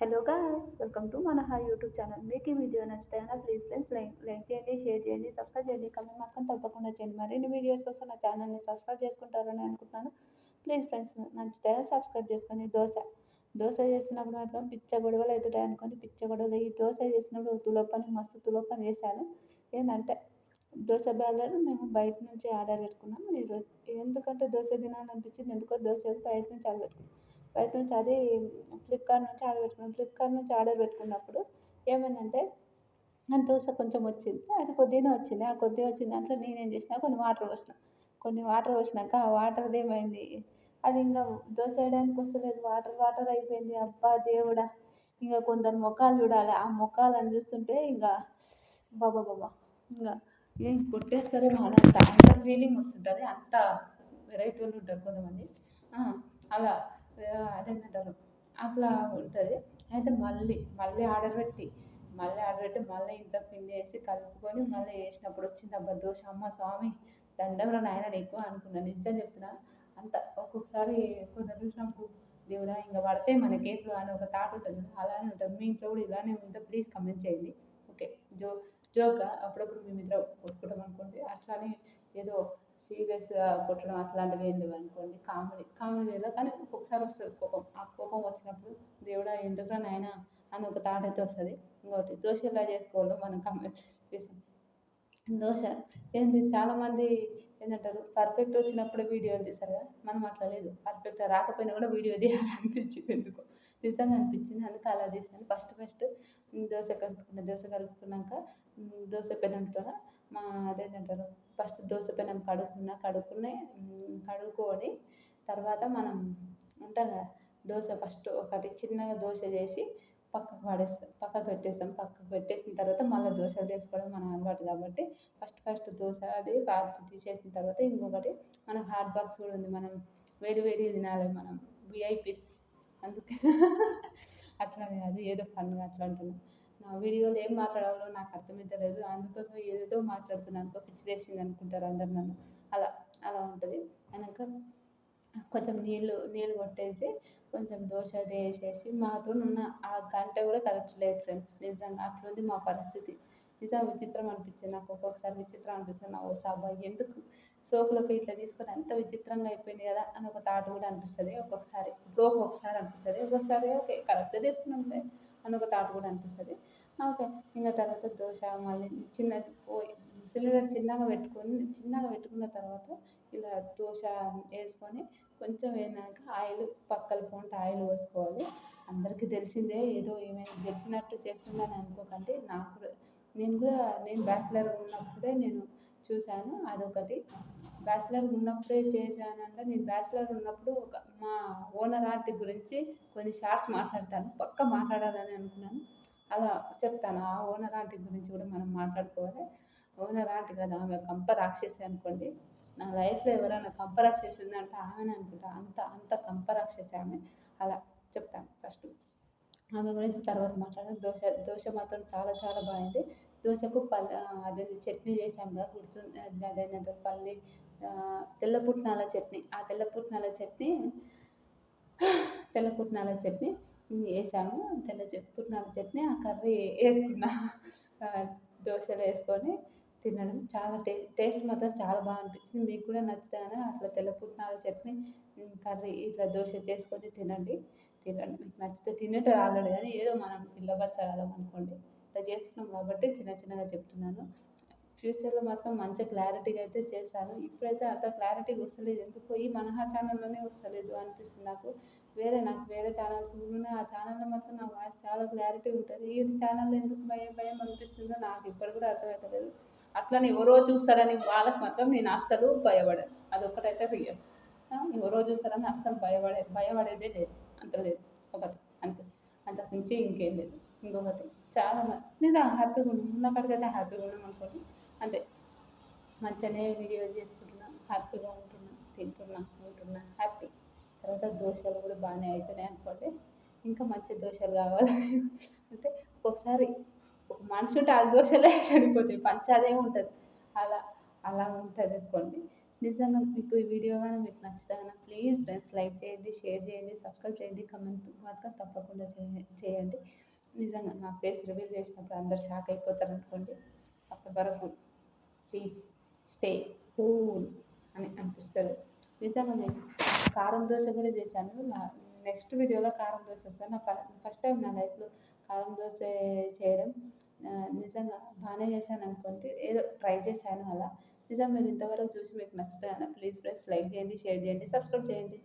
Hello guys, welcome to మన YouTube channel. మీకు ఈ వీడియో నచ్చితే ప్లీజ్ ఫ్రెండ్స్ లైక్ చేయండి, షేర్ చేయండి, సబ్స్క్రైబ్ చేయండి, కమెంట్ మాత్రం తప్పకుండా చేయండి. మరిన్ని వీడియోస్ కోసం నా ఛానల్ని సబ్స్క్రైబ్ చేసుకుంటారని అనుకుంటున్నాను. ప్లీజ్ ఫ్రెండ్స్, నచ్చితే సబ్స్క్రైబ్ చేసుకొని దోశ చేసినప్పుడు మాత్రం పిచ్చ గొడవలు అవుతుంటాయి అనుకోండి. పిచ్చ గొడవలు ఈ దోశ చేసినప్పుడు తులపని మస్తు తులపని చేశాను. ఏంటంటే దోశ బ్యాలర్ మేము బయట నుంచి ఆర్డర్ పెట్టుకున్నాం ఈరోజు. ఎందుకంటే దోశ తినాలనిపించింది, ఎందుకో దోశ బయట నుంచి ఆర్డర్ పెట్టుకున్నాం. బయట నుంచి అది ఫ్లిప్కార్ట్ నుంచి ఆర్డర్ పెట్టుకున్నాం. ఫ్లిప్కార్ట్ నుంచి ఆర్డర్ పెట్టుకున్నప్పుడు ఏమైందంటే దోశ కొంచెం వచ్చింది, అది కొద్దిగానే వచ్చింది. ఆ కొద్దిగా వచ్చిన దాంట్లో నేనేం చేసిన, కొన్ని వాటర్ పోసినాక ఆ వాటర్ది ఏమైంది, అది ఇంకా దోశ వేయడానికి వస్తలేదు, వాటర్ వాటర్ అయిపోయింది. అబ్బా దేవుడా, ఇంకా కొందరు ముఖాలు చూడాలి. ఆ ముఖాలను చూస్తుంటే ఇంకా బాబా ఇంకా ఏం కొట్టేస్తారేమో అని అంత ఫీలింగ్ వస్తుంటుంది. అంత వెరైటీ వాళ్ళు ఉంటారు కొంతమంది. అలా అదేంటంటారు, అట్లా ఉంటుంది. అయితే మళ్ళీ ఆర్డర్ పెట్టి మళ్ళీ ఇంత పిండి వేసి కలుపుకొని మళ్ళీ వేసినప్పుడు వచ్చింది అబ్బా దోశ. అమ్మ స్వామి దండంలో నాయన నీకు అనుకున్నాను. నిజం చెప్తున్నా. అంత ఒక్కొక్కసారి కొందరు చూసినప్పుడు దేవుడా ఇంకా పడితే మన కేకులు అని ఒక థాట్ ఉంటుంది కదా, అలానే ఉంటుంది. మీ ఇంట్లో కూడా ఇలానే ఉంటే ప్లీజ్ కమెంట్ చేయండి. ఓకే, జోక్గా అప్పుడప్పుడు మేము ఇద్దరు కొట్టుకుంటాం అనుకోండి. అట్లానే ఏదో సీరియస్గా కొట్టడం అట్లాంటివి ఏం లేవు అనుకోండి. కామెడీ వేలో, కానీ ఒక్కొక్కసారి వస్తుంది కోపం. ఆ కోపం వచ్చినప్పుడు దేవుడా ఎందుకురా నాయన అని ఒక థాట్ అయితే వస్తుంది. ఇంకోటి దోశ ఎలా చేసుకోవాలో మనం చేసాం. దోశ ఏంటి, చాలామంది ఏంటంటారు పర్ఫెక్ట్ వచ్చినప్పుడే వీడియో తీస్తారు కదా, మనం అట్లా లేదు. పర్ఫెక్ట్ రాకపోయినా కూడా వీడియో తీయాలనిపించింది ఎందుకో, నిజంగా అనిపించింది. అందుకే అలా తీసాను. ఫస్ట్ దోశ కలుపుకున్నాక దోశ పెనంతో మా అదేంటంటారు ఫస్ట్ దోశ పెనం కడుక్కొని తర్వాత మనం ఉంటాం కదా, దోశ ఫస్ట్ ఒకటి చిన్నగా దోశ చేసి పక్కకు పెట్టేసిన తర్వాత మళ్ళీ దోశలు చేసుకోవడం మన అలవాటు కాబట్టి ఫస్ట్ దోశ అది తీసేసిన తర్వాత ఇంకొకటి మనకు హాట్ బాక్స్ కూడా ఉంది. మనం వేడి తినాలి, మనం విఐపీస్. అందుకే అట్లా అది ఏదో ఫన్గా అట్లా అంటున్నాను. నా వీడియోలో ఏం మాట్లాడాలో నాకు అర్థమవుతలేదు, అందుకోసం ఏదేదో మాట్లాడుతున్నాను. పిచ్చి వేసింది అనుకుంటారు అందరు నన్ను. అలా ఉంటుంది. అయినాక కొంచెం నీళ్ళు కొట్టేసి కొంచెం దోశ వేసేసి మాతో ఉన్న ఆ గంట కూడా కరెక్ట్ లేదు ఫ్రెండ్స్. నిజంగా అట్లుంది మా పరిస్థితి. నిజంగా విచిత్రం అనిపించింది నాకు. ఒక్కొక్కసారి విచిత్రం అనిపిస్తుంది. నా సాబా ఎందుకు సోకులోకి ఇట్లా తీసుకొని అంత విచిత్రంగా అయిపోయింది కదా అని ఒక థాట్ కూడా అనిపిస్తుంది ఒక్కొక్కసారి. ఒక్కొక్కసారి అనిపిస్తుంది, ఒక్కొక్కసారి ఓకే కరెక్ట్ తీసుకున్నాంలే అని ఒక థాట్ కూడా అనిపిస్తుంది. ఓకే, ఇంకా తర్వాత దోశ మళ్ళీ సిలిండర్ చిన్నగా పెట్టుకున్న తర్వాత ఇలా దోశ వేసుకొని కొంచెం వేసినాక పక్కల పొంటి ఆయిల్ పోసుకోవాలి. అందరికీ తెలిసిందే, ఏదో ఏమైనా తెలిసినట్టు చేస్తున్నాను అనుకోకండి. నేను బ్యాచిలర్ ఉన్నప్పుడే నేను చూశాను. అదొకటి బ్యాచిలర్ ఉన్నప్పుడే చేశానంటే, నేను బ్యాచిలర్ ఉన్నప్పుడు మా ఓనర్ ఆంటీ గురించి కొన్ని షార్ట్స్ మాట్లాడతాను, పక్కా మాట్లాడాలని అనుకున్నాను. అలా చెప్తాను. ఆ ఓనర్ ఆంటీ గురించి కూడా మనం మాట్లాడుకోవాలి. ఓనర్ ఆంటీ కదా, ఆమె కంప రాక్షసి అనుకోండి. నా లైఫ్లో ఎవరైనా కంప రాక్షసి ఉందంటే ఆమెనే అనుకుంటా. అంత కంప రాక్షసి ఆమె. అలా చెప్తాను ఫస్ట్ ఆమె గురించి, తర్వాత మాట్లాడాను. దోశ మాత్రం చాలా చాలా బాగుంది. దోశకు అదే చట్నీ చేసాం కదా, గుర్తుంది అదేంటంటే తెల్ల పుట్నాల చట్నీ. ఆ తెల్ల పుట్నాల చట్నీ వేసాము. పుట్నాల చట్నీ ఆ కర్రీ వేసుకున్నా. దోశలో వేసుకొని తినడం చాలా టేస్ట్ మాత్రం చాలా బాగా అనిపించింది. మీకు కూడా నచ్చుతాయని అట్లా తెల్ల పుట్నాల చట్నీ కర్రీ ఇట్లా దోశ చేసుకొని తినండి. మీకు నచ్చితే తినేటి ఆల్రెడీ, కానీ ఏదో మనం పిల్లబచ్చగలం అనుకోండి. ఇట్లా చేస్తున్నాం కాబట్టి చిన్నగా చెప్తున్నాను. ఫ్యూచర్లో మాత్రం మంచి క్లారిటీగా అయితే చేస్తాను. ఇప్పుడైతే అంత క్లారిటీగా వస్తలేదు, ఎందుకో ఈ మనహా ఛానల్లోనే వస్తలేదు అనిపిస్తుంది నాకు వేరే ఛానల్స్ ఉన్నాయి. ఆ ఛానల్లో మాత్రం నా వాయిస్ చాలా క్లారిటీ ఉంటుంది. ఈ ఛానల్లో ఎందుకు భయం అనిపిస్తుందో నాకు ఇప్పుడు కూడా అర్థమవుతలేదు. అట్లని ఎవరో చూస్తారని వాళ్ళకి మాత్రం నేను అస్సలు భయపడను. అదొక్కటైతే రియల్. ఎవరో చూస్తారని అస్సలు భయపడేదే లేదు. అంత లేదు ఒకటి, అంతే. అంతకు మించి ఇంకేం లేదు. ఇంకొకటి చాలా నిజంగా హ్యాపీగా ఉన్నప్పటికైతే హ్యాపీగా ఉన్నాం అనుకోండి. అంతే, మంచిగానే వీడియో చేసుకుంటున్నాం, హ్యాపీగా ఉంటున్నా హ్యాపీ. తర్వాత దోశలు కూడా బాగానే అవుతున్నాయి అనుకోండి. ఇంకా మంచి దోశలు కావాలి అంటే ఒక్కొక్కసారి ఒక మనిషి ఉంటే ఆ దోశలే సరిపోతాయి, పంచాదే ఉంటుంది. అలా ఉంటుంది అనుకోండి. నిజంగా మీకు ఈ వీడియో గాని మీకు నచ్చితే గనక ప్లీజ్ ఫ్రెండ్స్ లైక్ చేయండి, షేర్ చేయండి, సబ్స్క్రైబ్ చేయండి, కామెంట్ మాత్రం తప్పకుండా చేయండి. నిజంగా నా ఫేస్ రివీల్ చేసినప్పుడు అందరూ షాక్ అయిపోతారనుకోండి. అప్పటి వరకు ప్లీజ్ స్టే కూల్ అని అనిపిస్తది. నిజంగా నేను కారం దోశ కూడా చేశాను. నెక్స్ట్ వీడియోలో కారం దోశ చేస్తాను. ఫస్ట్ టైం నా లైఫ్‌లో కారం దోశ చేయడం. నిజంగా బానే చేశాననుకోండి. ఏదో ట్రై చేశాను అలా. నిజంగా మీరు ఇంతవరకు చూసి మీకు నచ్చితే గనక ప్లీజ్ ఫ్రెండ్స్ లైక్ చేయండి, షేర్ చేయండి, సబ్స్క్రైబ్ చేయండి.